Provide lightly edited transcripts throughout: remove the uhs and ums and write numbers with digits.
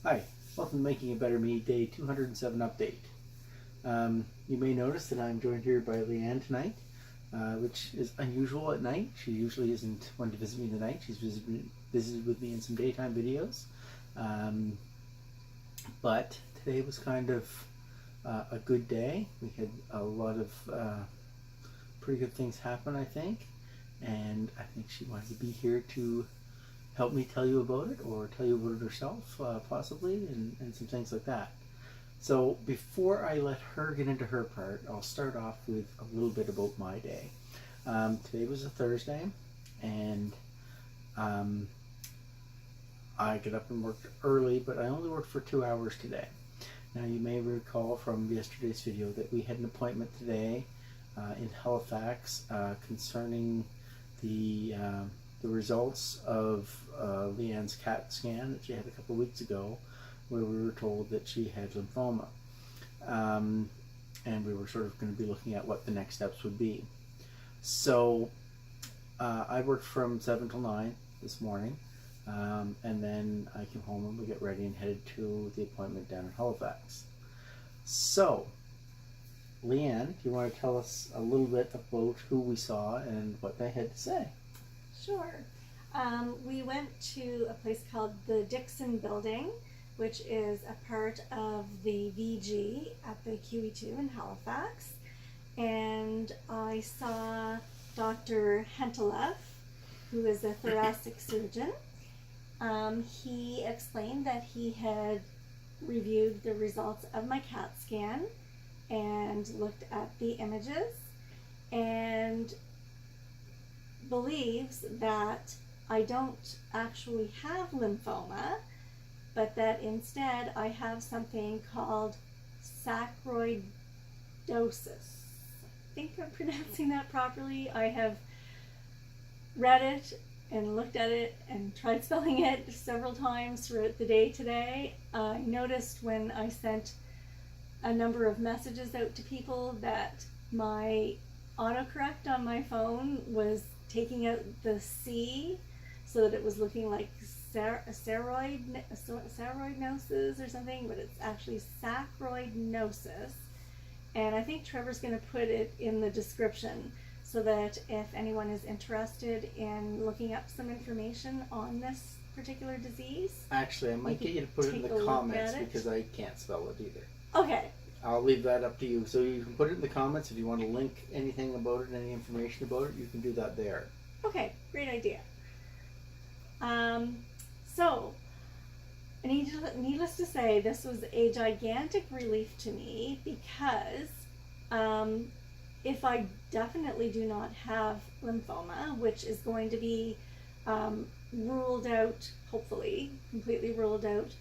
Hi, welcome to Making a Better Me, day 207 update. You may notice that I'm joined here by Leanne tonight, which is unusual at night. She usually isn't one to visit me in the night. She's visited with me in some daytime videos. But today was kind of a good day. We had a lot of pretty good things happen, I think. And I think she wanted to be here to help me tell you about it, or tell you about it herself, possibly, and some things like that. So before I let her get into her part, I'll start off with a little bit about my day. Today was a Thursday, and I got up and worked early, but I only worked for 2 hours today. Now you may recall from yesterday's video that we had an appointment today in Halifax concerning the results of Leanne's CAT scan that she had a couple of weeks ago, where we were told that she had lymphoma. And we were sort of going to be looking at what the next steps would be. So I worked from 7 till 9 this morning, and then I came home and we got ready and headed to the appointment down in Halifax. So, Leanne, do you want to tell us a little bit about who we saw and what they had to say? Sure. We went to a place called the Dixon Building, which is a part of the VG at the QE2 in Halifax. And I saw Dr. Hentelef, who is a thoracic surgeon. He explained that he had reviewed the results of my CAT scan and looked at the images and believes that I don't actually have lymphoma, but that instead I have something called sacroidosis. I think I'm pronouncing that properly. I have read it and looked at it and tried spelling it several times throughout the day today. I noticed when I sent a number of messages out to people that my autocorrect on my phone was taking out the C so that it was looking like sacroidnosis or something, but it's actually sacroidnosis. And I think Trevor's going to put it in the description so that if anyone is interested in looking up some information on this particular disease. Actually, I might get you to put it in the comments because I can't spell it either. Okay. I'll leave that up to you. So you can put it in the comments if you want to link anything about it, any information about it, you can do that there. Okay, great idea. So, needless to say, this was a gigantic relief to me because if I definitely do not have lymphoma, which is going to be ruled out, hopefully, completely ruled out,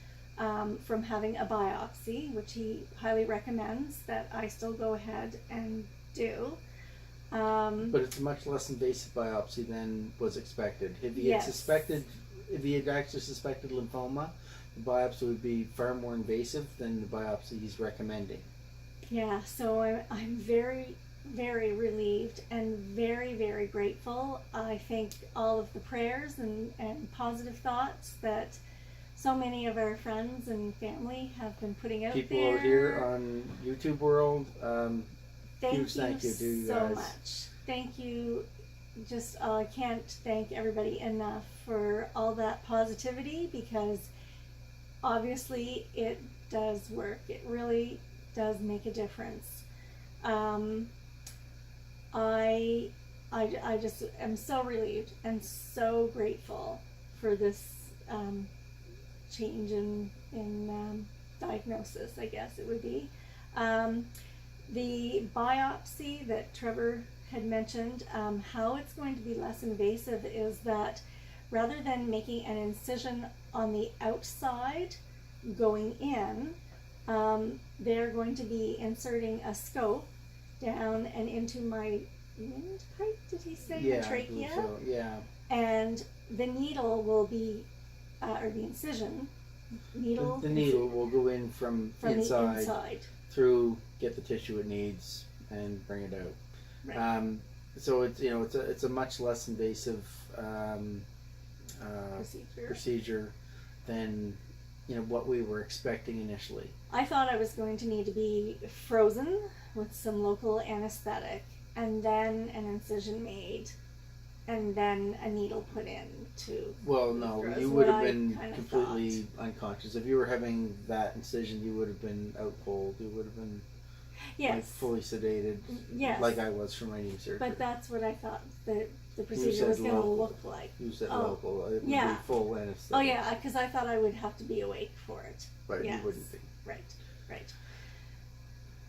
from having a biopsy, which he highly recommends that I still go ahead and do. But it's a much less invasive biopsy than was expected. If he had actually suspected lymphoma, the biopsy would be far more invasive than the biopsy he's recommending. Yeah, so I'm very, very relieved and very, very grateful. I think all of the prayers and positive thoughts that so many of our friends and family have been putting out people there. Out here on YouTube world, huge thank you to you so guys. much. Thank you. Just I can't thank everybody enough for all that positivity, because obviously it does work. It really does make a difference. I just am so relieved and so grateful for this change in diagnosis, I guess it would be. The biopsy that Trevor had mentioned, how it's going to be less invasive is that rather than making an incision on the outside going in, they're going to be inserting a scope down and into my windpipe, did he say? Yeah, the trachea? I believe so. Yeah. And the needle will be, or the incision, needle? The needle will go in from the inside through, get the tissue it needs, and bring it out. Right. So it's a much less invasive procedure than what we were expecting initially. I thought I was going to need to be frozen with some local anesthetic, and then an incision made, and then a needle put in to. Well, no, Throws you what would have I been kinda completely unconscious. If you were having that incision, you would have been out cold. You would have been Yes. like fully sedated, Yes. like I was for my knee surgery. But that's what I thought that the You procedure said was going to local. look like. You said Oh, local. It would yeah. be full anesthetic. Oh yeah, because I thought I would have to be awake for it. But Yes. you wouldn't be. Right.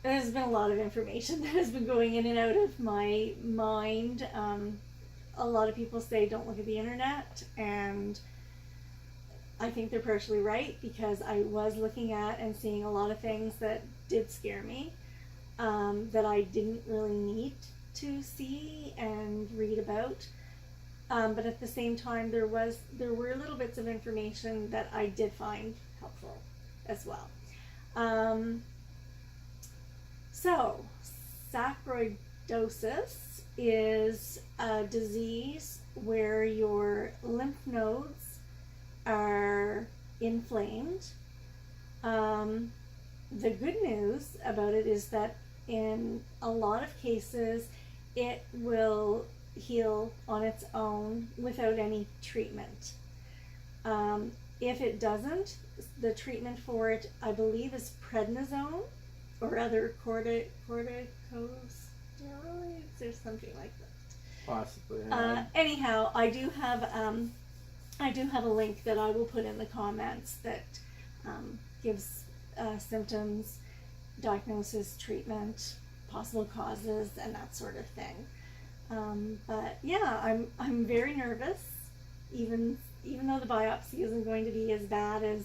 There's been a lot of information that has been going in and out of my mind. A lot of people say don't look at the internet, and I think they're partially right, because I was looking at and seeing a lot of things that did scare me, that I didn't really need to see and read about. But at the same time, there were little bits of information that I did find helpful as well. So, sarcoidosis is a disease where your lymph nodes are inflamed. The good news about it is that in a lot of cases, it will heal on its own without any treatment. If it doesn't, the treatment for it, I believe, is prednisone or other corticosteroids or something like that. Possibly. Anyhow, I do have a link that I will put in the comments that gives symptoms, diagnosis, treatment, possible causes, and that sort of thing. But yeah, I'm very nervous, even though the biopsy isn't going to be as bad as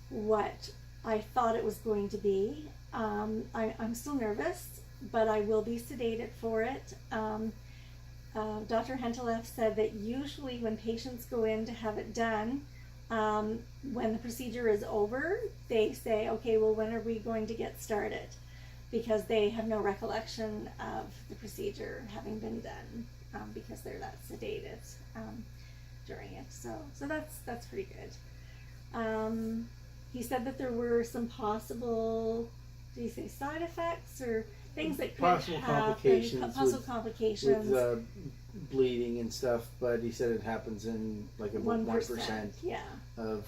what I thought it was going to be. I'm still nervous, but I will be sedated for it. Dr. Hentelef said that usually when patients go in to have it done, when the procedure is over, they say, okay, well, when are we going to get started? Because they have no recollection of the procedure having been done, because they're that sedated during it. So that's pretty good. He said that there were some possible, did he say side effects or things that could possible happen? Possible with complications. Bleeding and stuff, but he said it happens in like about 1% yeah. of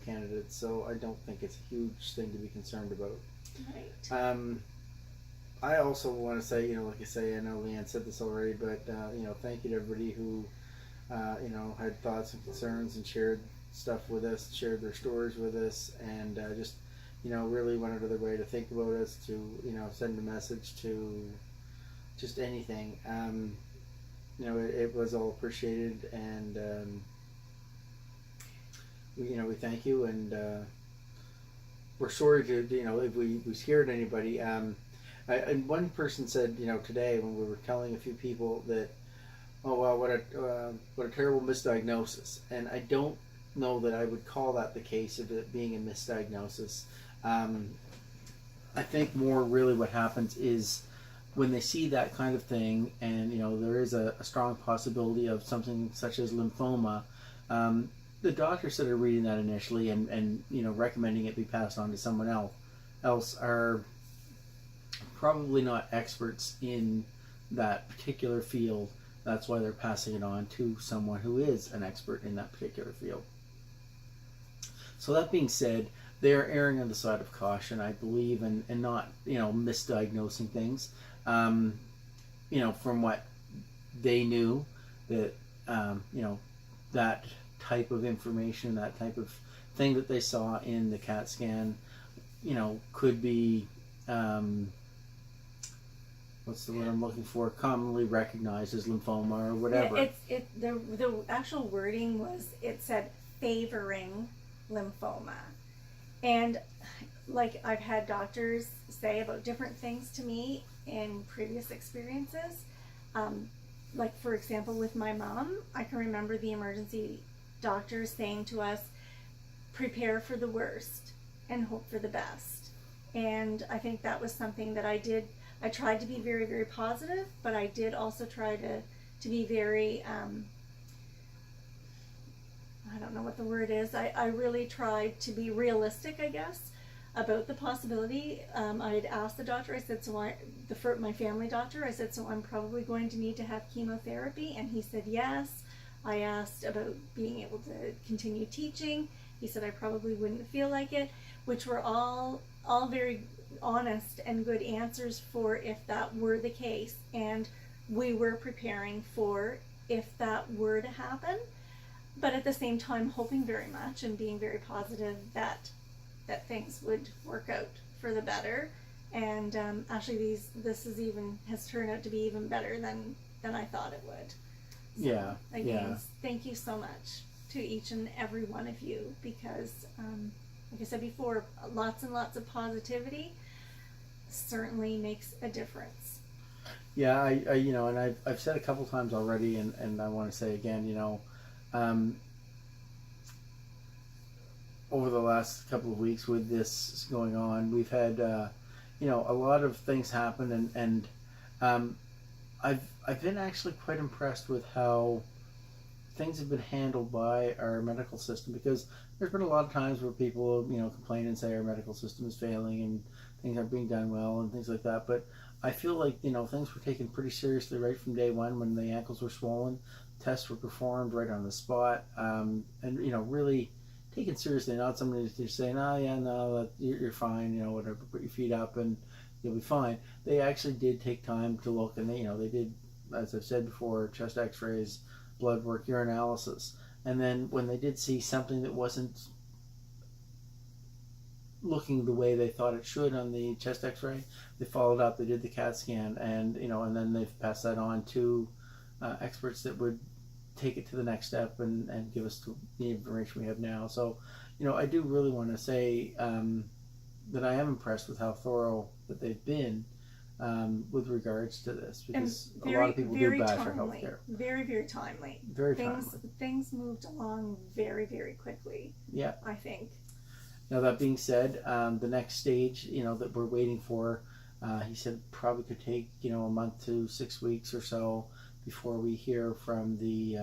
candidates. So I don't think it's a huge thing to be concerned about. Right. I also want to say, like I say, I know Leanne said this already, but thank you to everybody who had thoughts and concerns and shared stuff with us, shared their stories with us, and just really went out of their way to think about us, to send a message, to just anything. It was all appreciated, and we thank you, and we're sorry to if we scared anybody. And one person said today when we were telling a few people that, oh wow, what a terrible misdiagnosis, and I don't know that I would call that the case of it being a misdiagnosis. I think more really what happens is when they see that kind of thing, and there is a strong possibility of something such as lymphoma, the doctors that are reading that initially and recommending it be passed on to someone else are probably not experts in that particular field. That's why they're passing it on to someone who is an expert in that particular field. So that being said, they're erring on the side of caution, I believe, and not misdiagnosing things. From what they knew, that that type of information, that type of thing that they saw in the CAT scan, could be what's the word I'm looking for? Commonly recognized as lymphoma or whatever. Yeah, the actual wording was, it said favoring lymphoma. And like I've had doctors say about different things to me in previous experiences. Like for example, with my mom, I can remember the emergency doctors saying to us, prepare for the worst and hope for the best. And I think that was something that I did. I tried to be very, very positive, but I did also try to be very, I don't know what the word is. I really tried to be realistic, I guess, about the possibility. I had asked the doctor, I said, my family doctor, I said, so I'm probably going to need to have chemotherapy, and he said yes. I asked about being able to continue teaching. He said I probably wouldn't feel like it, which were all very honest and good answers for if that were the case. And we were preparing for if that were to happen, but at the same time hoping very much and being very positive that things would work out for the better. And actually this has turned out to be even better than I thought it would. So, yeah. again, Yeah. thank you so much to each and every one of you, because like I said before, lots and lots of positivity certainly makes a difference. Yeah, I and I've said a couple times already, and I want to say again, over the last couple of weeks with this going on, we've had, a lot of things happen, and I've been actually quite impressed with how things have been handled by our medical system, because there's been a lot of times where people, complain and say our medical system is failing and things aren't being done well and things like that. But I feel like, things were taken pretty seriously right from day one when the ankles were swollen. Tests were performed right on the spot, and, really taken seriously. Not somebody just saying, oh, yeah, no, you're fine, whatever, put your feet up and you'll be fine. They actually did take time to look, and they did, as I've said before, chest x-rays, blood work, urinalysis. And then when they did see something that wasn't looking the way they thought it should on the chest x-ray, they followed up, they did the CAT scan, and and then they've passed that on to experts that would take it to the next step and give us the information we have now. So, I do really want to say that I am impressed with how thorough that they've been with regards to this, because a lot of people do bash our healthcare. Very, very timely. Very timely. Things moved along very, very quickly. Yeah. I think. Now, that being said, the next stage, that we're waiting for, he said probably could take, a month to 6 weeks or so before we hear from the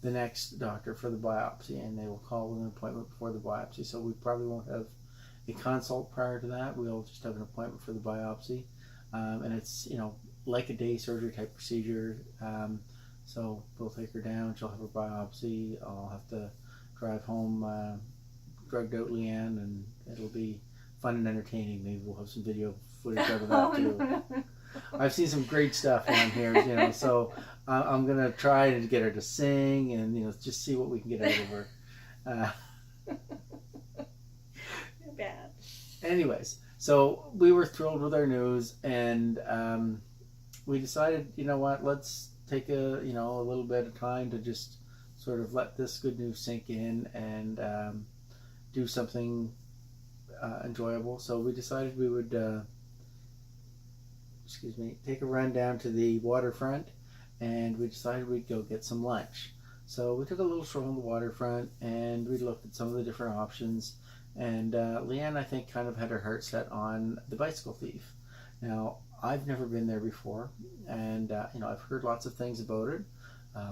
next doctor for the biopsy, and they will call with an appointment before the biopsy. So we probably won't have a consult prior to that. We'll just have an appointment for the biopsy, and it's like a day surgery type procedure. So we'll take her down. She'll have her biopsy. I'll have to drive home, drugged out Leanne, and it'll be fun and entertaining. Maybe we'll have some video footage out of that too. No. I've seen some great stuff on here, so I'm gonna try to get her to sing and just see what we can get out of her. Bad. Anyways, so we were thrilled with our news, and we decided, let's take a little bit of time to just sort of let this good news sink in and do something enjoyable. So we decided we would take a run down to the waterfront, and we decided we'd go get some lunch. So we took a little stroll on the waterfront, and we looked at some of the different options. And Leanne, I think, kind of had her heart set on the Bicycle Thief. Now, I've never been there before, and I've heard lots of things about it.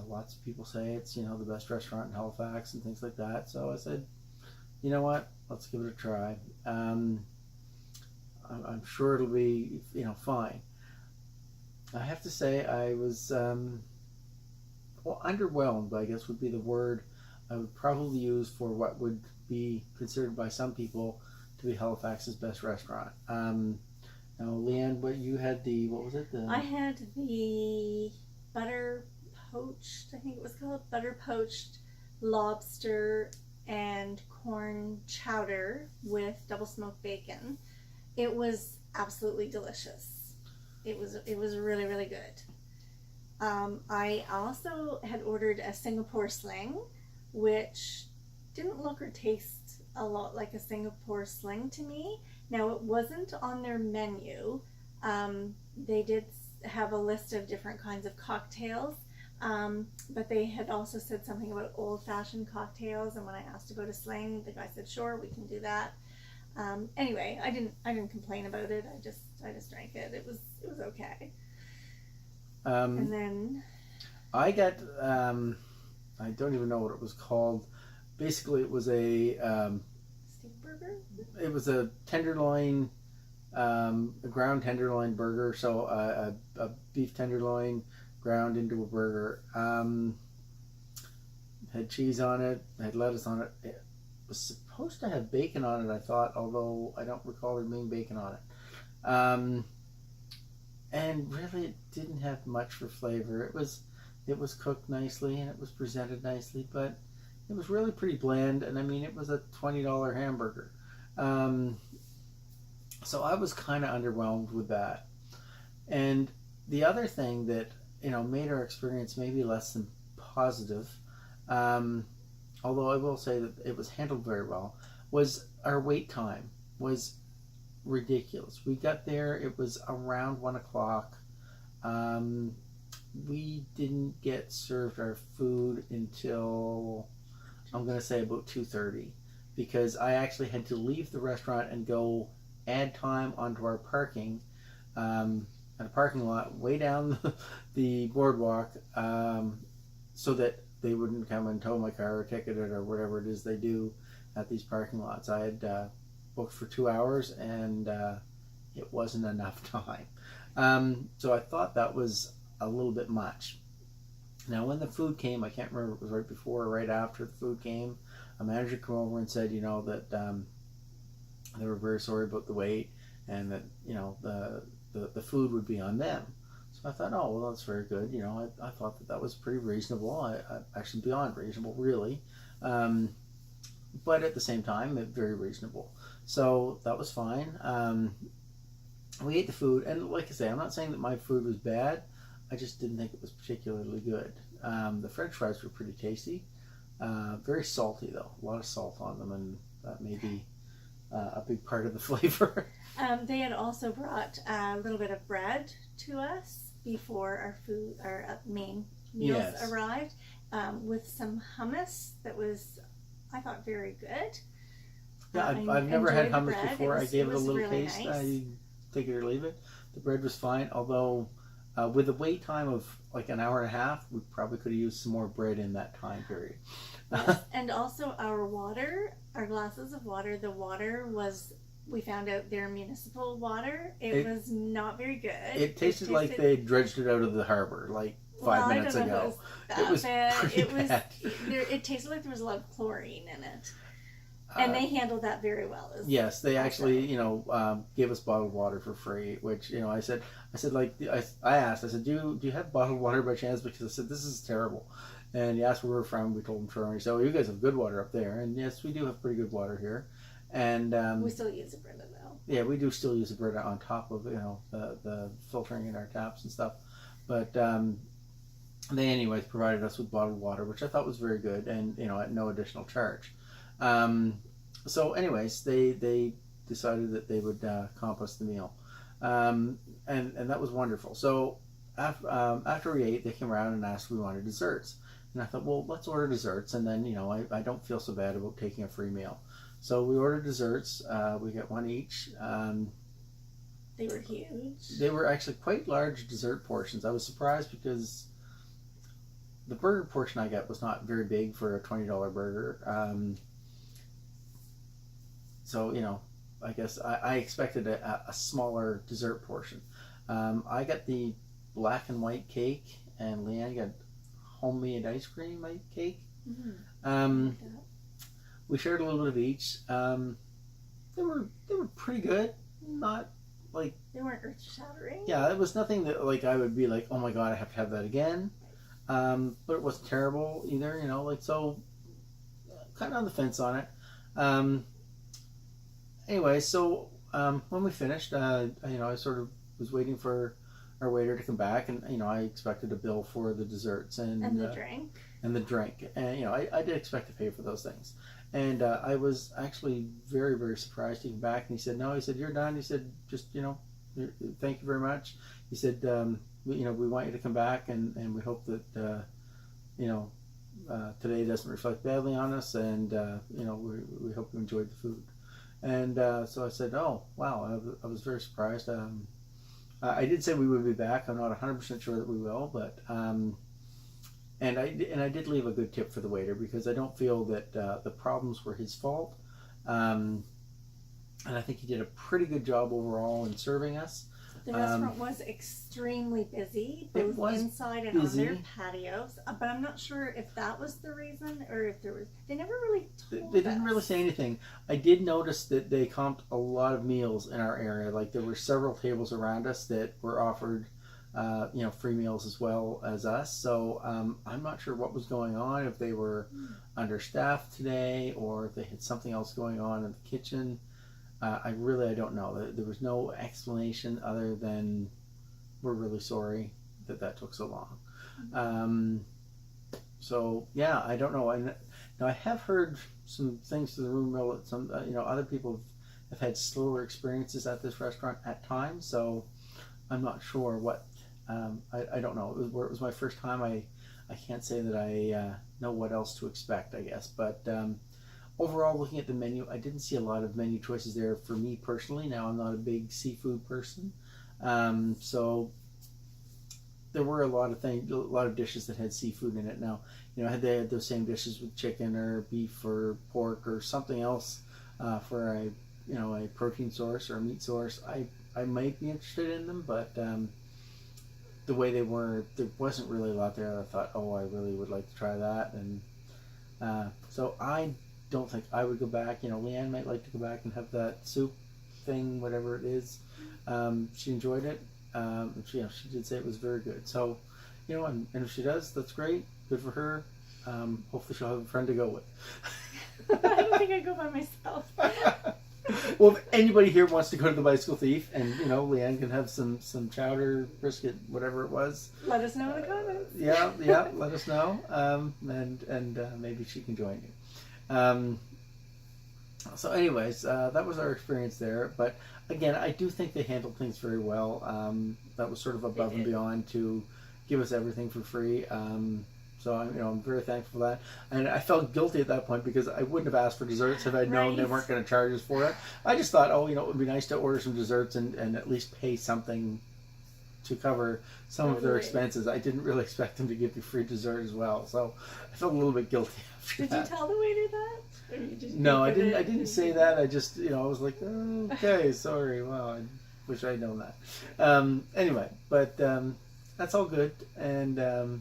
Lots of people say it's the best restaurant in Halifax and things like that. So I said, you know what? Let's give it a try. I'm sure it'll be fine. I have to say I was underwhelmed, I guess would be the word I would probably use for what would be considered by some people to be Halifax's best restaurant. Now, Leanne, what was it? I had the butter poached, I think it was called, butter poached lobster and corn chowder with double smoked bacon. It was absolutely delicious. It was really, really good. I also had ordered a Singapore sling, which didn't look or taste a lot like a Singapore sling to me. Now, it wasn't on their menu. They did have a list of different kinds of cocktails, but they had also said something about old-fashioned cocktails, and when I asked about a sling, the guy said, sure, we can do that. Anyway, I didn't complain about it. I just drank it. It was okay. And then I got I don't even know what it was called. Basically, it was a Steak burger? it was a tenderloin, a ground tenderloin burger. So a beef tenderloin ground into a burger. Had cheese on it, had lettuce on it. It was supposed to have bacon on it, I thought, although I don't recall there being bacon on it. And really, it didn't have much for flavor. It was cooked nicely and it was presented nicely, but it was really pretty bland. And I mean, it was a $20 hamburger. So I was kind of underwhelmed with that. And the other thing that made our experience maybe less than positive, although I will say that it was handled very well, was our wait time was ridiculous. We got there, it was around 1 o'clock. We didn't get served our food until, I'm going to say, about 2:30, because I actually had to leave the restaurant and go add time onto our parking at a parking lot way down the boardwalk, so that they wouldn't come and tow my car or ticket it or whatever it is they do at these parking lots. I had booked for 2 hours and it wasn't enough time. So I thought that was a little bit much. Now, when the food came, I can't remember if it was right before or right after the food came, a manager came over and said, that they were very sorry about the wait and that, the food would be on them. So I thought, oh, well, that's very good. I thought that was pretty reasonable. I actually beyond reasonable, really. But at the same time, very reasonable. So that was fine. We ate the food, and like I say, I'm not saying that my food was bad. I just didn't think it was particularly good. The French fries were pretty tasty. Very salty, though. A lot of salt on them, and that may be a big part of the flavor. They had also brought a little bit of bread to us before our main meals arrived, with some hummus that was, I thought, very good. Yeah, I've never had hummus before. I gave it a little really taste. Nice. I take it or leave it. The bread was fine, although with a wait time of like an hour and a half, we probably could have used some more bread in that time period. Yes. And also our glasses of water, the water was, we found out their municipal water. It was not very good. It tasted like they dredged it out of the harbor like 5 minutes ago. It was pretty bad. It tasted like there was a lot of chlorine in it. And they handled that very well. Yes, they actually, gave us bottled water for free. Which, I said, I asked, do you have bottled water by chance? Because I said, this is terrible. And he asked where we're from. We told him Thora. He said, oh, you guys have good water up there. And yes, we do have pretty good water here. And we still use a Brita though. Yeah, we do still use a Brita on top of the filtering in our taps and stuff. But they anyways provided us with bottled water, which I thought was very good, and at no additional charge. So anyways, they decided that they would comp us the meal, and that was wonderful. So after we ate, they came around and asked if we wanted desserts, and I thought, well, let's order desserts, and then I don't feel so bad about taking a free meal. So we ordered desserts. We got one each. They were huge. They were actually quite large dessert portions. I was surprised because the burger portion I got was not very big for a $20 burger. So, I guess I expected a smaller dessert portion. I got the black and white cake, and Leanne got homemade ice cream cake. Mm-hmm. We shared a little bit of each. They were pretty good. Not like they weren't earth shattering. Yeah, it was nothing that I would be like, oh my god, I have to have that again. But it wasn't terrible either. So kind of on the fence on it. Anyway, so when we finished, I sort of was waiting for our waiter to come back, and I expected a bill for the desserts and the drink. And the drink, and I did expect to pay for those things, and I was actually very, very surprised. He came back and he said, "No," he said, "You're done." He said, "Just thank you very much." He said, "We want you to come back, and we hope that today doesn't reflect badly on us, and we hope you enjoyed the food." And so I said, "Oh, wow!" I was very surprised. I did say we would be back. I'm not 100% sure that we will, but And I did leave a good tip for the waiter because I don't feel that the problems were his fault. Um, and I think he did a pretty good job overall in serving us. The restaurant was extremely busy, both inside and busy. on their patios. But I'm not sure if that was the reason or if there was. They never really told They didn't really say anything. I did notice that they comped a lot of meals in our area. Like there were several tables around us that were offered, free meals as well as us. So I'm not sure what was going on. If they were understaffed today, or if they had something else going on in the kitchen. I don't know. There was no explanation other than we're really sorry that took so long. So yeah, I don't know. Now I have heard some things to the room mill that some other people have had slower experiences at this restaurant at times. So I'm not sure what. I don't know. It was my first time. I can't say that I know what else to expect. I guess, but. Overall, looking at the menu, I didn't see a lot of menu choices there for me personally. Now, I'm not a big seafood person, so there were a lot of dishes that had seafood in it. Now, had they had those same dishes with chicken or beef or pork or something else for a protein source or a meat source, I might be interested in them. But the way they were, there wasn't really a lot there. I thought, oh, I really would like to try that, and so I don't think I would go back. Leanne might like to go back and have that soup thing, whatever it is. She enjoyed it. She did say it was very good. So, and if she does, that's great. Good for her. Hopefully she'll have a friend to go with. I don't think I'd go by myself. Well, if anybody here wants to go to the Bicycle Thief, and Leanne can have some chowder, brisket, whatever it was. Let us know in the comments. Yeah, let us know. And maybe she can join you. So anyways, that was our experience there. But again, I do think they handled things very well. That was sort of above and beyond to give us everything for free. So I'm very thankful for that. And I felt guilty at that point because I wouldn't have asked for desserts if I'd known they weren't going to charge us for it. I just thought, it would be nice to order some desserts and at least pay something to cover some of their expenses. I didn't really expect them to give you free dessert as well, so I felt a little bit guilty after that. Did you tell the waiter that? Or you just No, I didn't. I didn't say that. I just, I was like, oh, okay, sorry. Well, I wish I'd known that. Anyway, but that's all good. And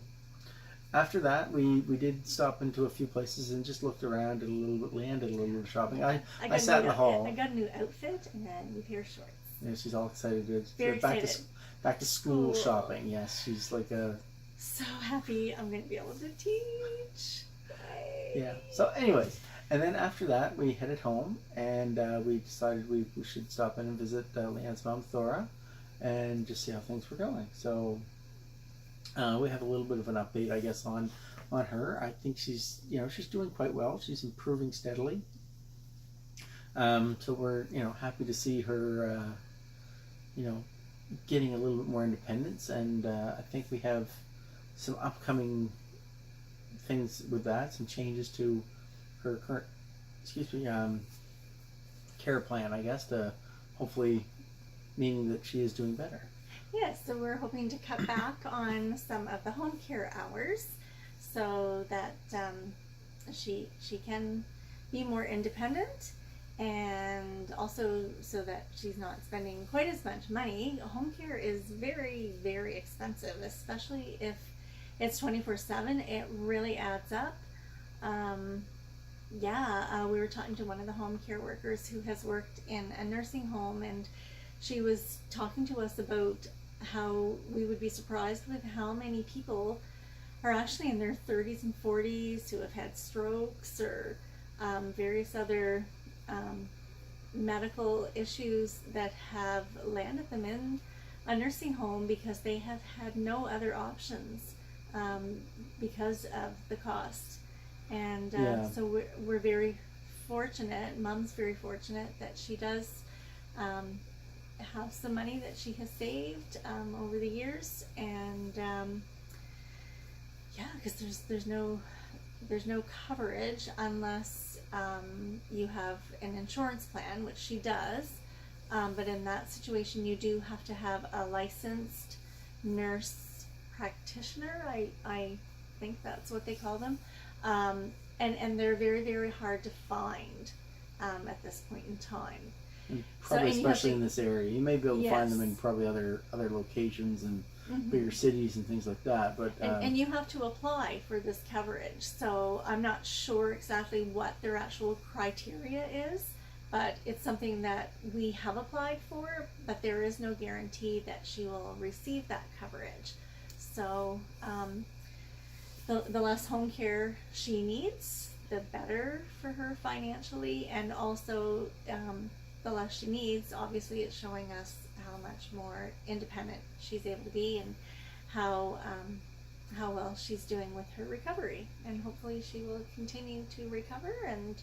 after that, we did stop into a few places and just looked around, did a little bit, landed a little bit of shopping. I sat in the hall. I got a new outfit and a new pair of shorts. Yeah, she's all excited. Very excited. Back to school shopping. Yes, she's like so happy I'm going to be able to teach. Bye. Yeah. So anyways, and then after that we headed home and we decided we should stop in and visit Leanne's mom, Thora, and just see how things were going. So we have a little bit of an update, I guess, on her. I think she's doing quite well. She's improving steadily. So we're happy to see her getting a little bit more independence, and I think we have some upcoming things with that, some changes to her current care plan, I guess, to hopefully meaning that she is doing better. Yes, so we're hoping to cut back on some of the home care hours so that she can be more independent, and also so that she's not spending quite as much money. Home care is very, very expensive, especially if it's 24/7. It really adds up. We were talking to one of the home care workers who has worked in a nursing home, and she was talking to us about how we would be surprised with how many people are actually in their 30s and 40s who have had strokes or various other medical issues that have landed them in a nursing home because they have had no other options because of the cost. And so we're very fortunate, Mom's very fortunate that she does have some money that she has saved over the years, and because there's no coverage unless you have an insurance plan, which she does, but in that situation you do have to have a licensed nurse practitioner. I think that's what they call them. And they're very, very hard to find at this point in time. And probably and especially in this area. You may be able to find them in Yes. probably other locations and Mhm. bigger cities and things like that. But And you have to apply for this coverage. So I'm not sure exactly what their actual criteria is, but it's something that we have applied for, but there is no guarantee that she will receive that coverage. So the less home care she needs, the better for her financially, and also the less she needs, obviously it's showing us how much more independent she's able to be, and how well she's doing with her recovery. And hopefully she will continue to recover and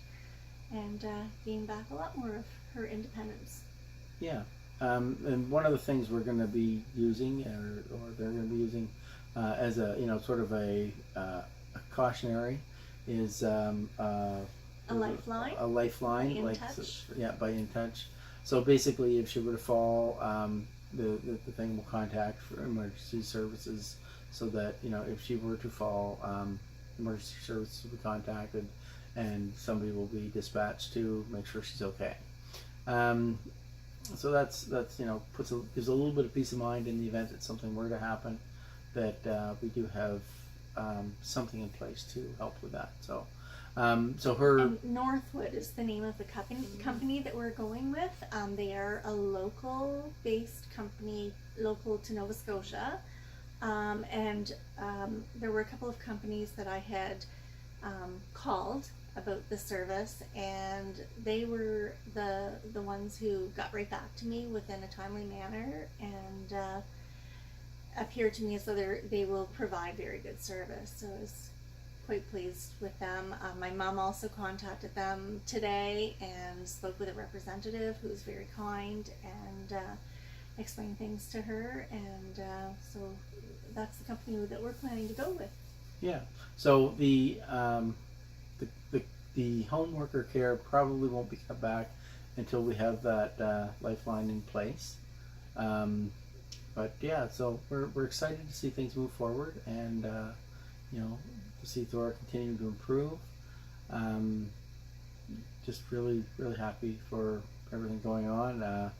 gain back a lot more of her independence. yeah, and one of the things we're going to be using, or they're going to be using as a sort of a cautionary, is A lifeline. A lifeline, By In like Touch. by In Touch. So basically, if she were to fall, the thing will contact for emergency services, so that if she were to fall, emergency services will be contacted, and somebody will be dispatched to make sure she's okay. So that's gives a little bit of peace of mind in the event that something were to happen, that we do have something in place to help with that. So her And Northwood is the name of the company that we're going with. They are a local-based company, local to Nova Scotia. And there were a couple of companies that I had called about the service, and they were the ones who got right back to me within a timely manner, and appeared to me as though they will provide very good service. So I was quite pleased with them. My mom also contacted them today and spoke with a representative who was very kind and explained things to her, and so that's the company that we're planning to go with. Yeah. So the home worker care probably won't be cut back until we have that lifeline in place. But yeah, so we're excited to see things move forward, and to see Thora continue to improve. Just really, really happy for everything going on.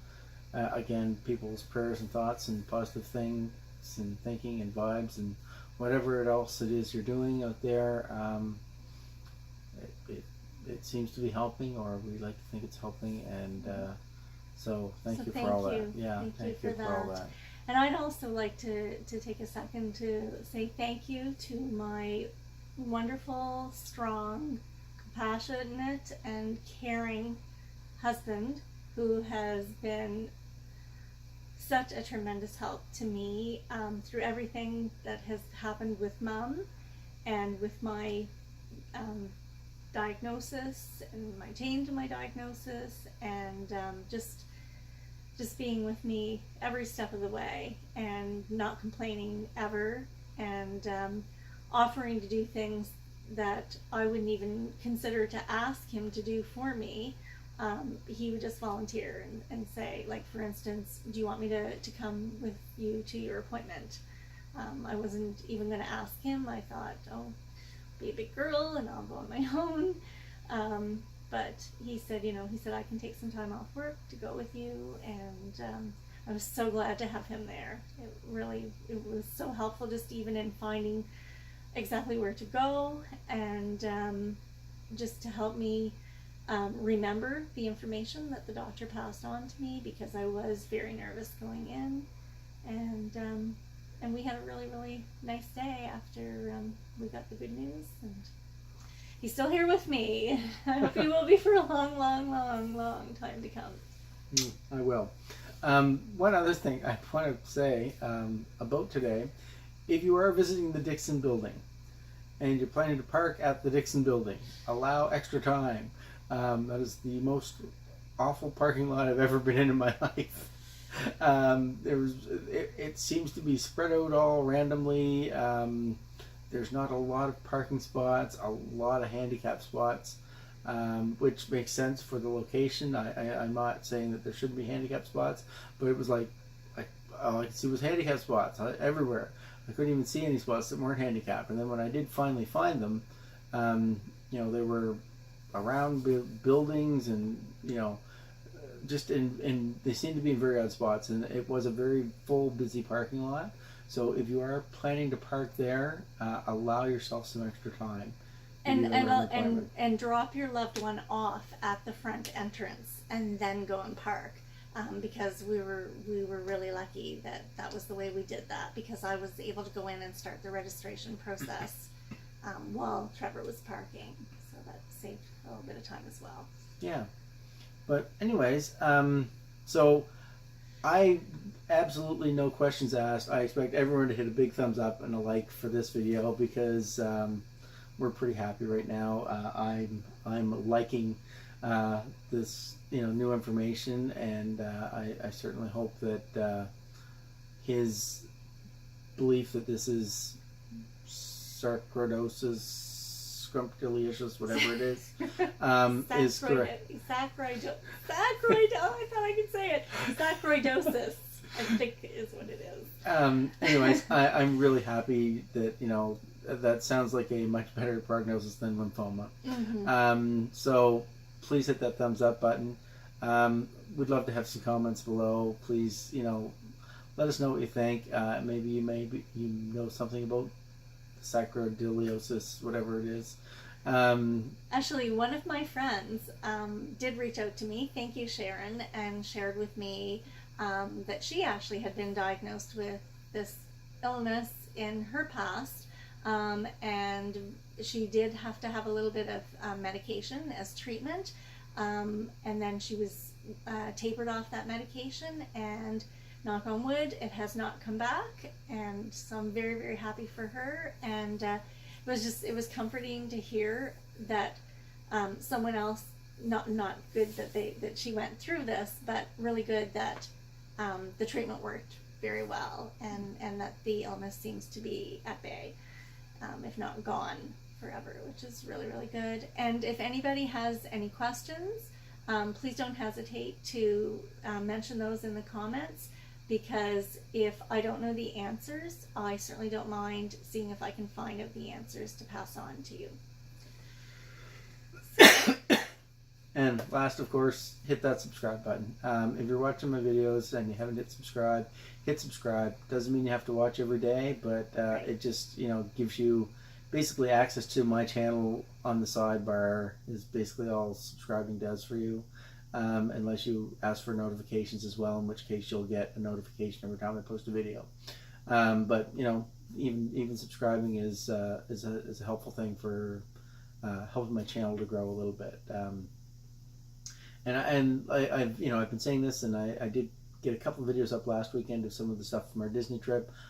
Again, people's prayers and thoughts and positive things and thinking and vibes and whatever else it is you're doing out there, it seems to be helping, or we like to think it's helping, and so thank you for all that. Yeah, Thank you for all that. And I'd also like to take a second to say thank you to my wonderful, strong, compassionate, and caring husband, who has been such a tremendous help to me through everything that has happened with Mom, and with my diagnosis, and my change in my diagnosis, and just being with me every step of the way, and not complaining ever, and offering to do things that I wouldn't even consider to ask him to do for me. He would just volunteer and say, like, for instance, do you want me to come with you to your appointment? I wasn't even going to ask him. I thought, oh, be a big girl and I'll go on my own. But he said, I can take some time off work to go with you, and I was so glad to have him there. It was so helpful, just even in finding exactly where to go, and just to help me remember the information that the doctor passed on to me, because I was very nervous going in, and we had a really, really nice day after we got the good news, and he's still here with me. I hope he will be for a long, long, long, long time to come. I will. One other thing I want to say about today: if you are visiting the Dixon building and you're planning to park at the Dixon building, allow extra time. That is the most awful parking lot I've ever been in my life. It seems to be spread out all randomly. There's not a lot of parking spots, a lot of handicap spots, which makes sense for the location. I'm not saying that there shouldn't be handicap spots, but it was like all I could see was handicap spots everywhere. I couldn't even see any spots that weren't handicapped. And then when I did finally find them, they were around buildings and, just in they seemed to be in very odd spots. And it was a very full, busy parking lot. So if you are planning to park there, allow yourself some extra time. And drop your loved one off at the front entrance and then go and park. Because we were really lucky that was the way we did that, because I was able to go in and start the registration process while Trevor was parking, so that saved a little bit of time as well. Yeah, but anyways, so I absolutely no questions asked. I expect everyone to hit a big thumbs up and a like for this video, because we're pretty happy right now. I'm liking this new information, and I certainly hope that his belief that this is sarcoidosis, scrumptious, whatever it is, is correct. Saccharidosis. I thought I could say it. Saccharidosis, I think, is what it is. Anyways, I'm really happy that that sounds like a much better prognosis than lymphoma. Mm-hmm. So please hit that thumbs up button. We'd love to have some comments below. Please, let us know what you think. Maybe you know something about saccharidosis, whatever it is. Actually, one of my friends did reach out to me. Thank you, Sharon, and shared with me that she actually had been diagnosed with this illness in her past. And she did have to have a little bit of medication as treatment, and then she was tapered off that medication, and knock on wood, it has not come back, and so I'm very, very happy for her. And it was comforting to hear that someone else, not good that she went through this, but really good that the treatment worked very well, and that the illness seems to be at bay. If not gone forever, which is really, really good. And if anybody has any questions, please don't hesitate to mention those in the comments, because if I don't know the answers, I certainly don't mind seeing if I can find out the answers to pass on to you. And last, of course, hit that subscribe button. If you're watching my videos and you haven't hit subscribe. Doesn't mean you have to watch every day, but it just gives you basically access to my channel on the sidebar. Is basically all subscribing does for you, unless you ask for notifications as well, in which case you'll get a notification every time I post a video. But even subscribing is a helpful thing for helping my channel to grow a little bit. I've been saying this, and I did get a couple of videos up last weekend of some of the stuff from our Disney trip.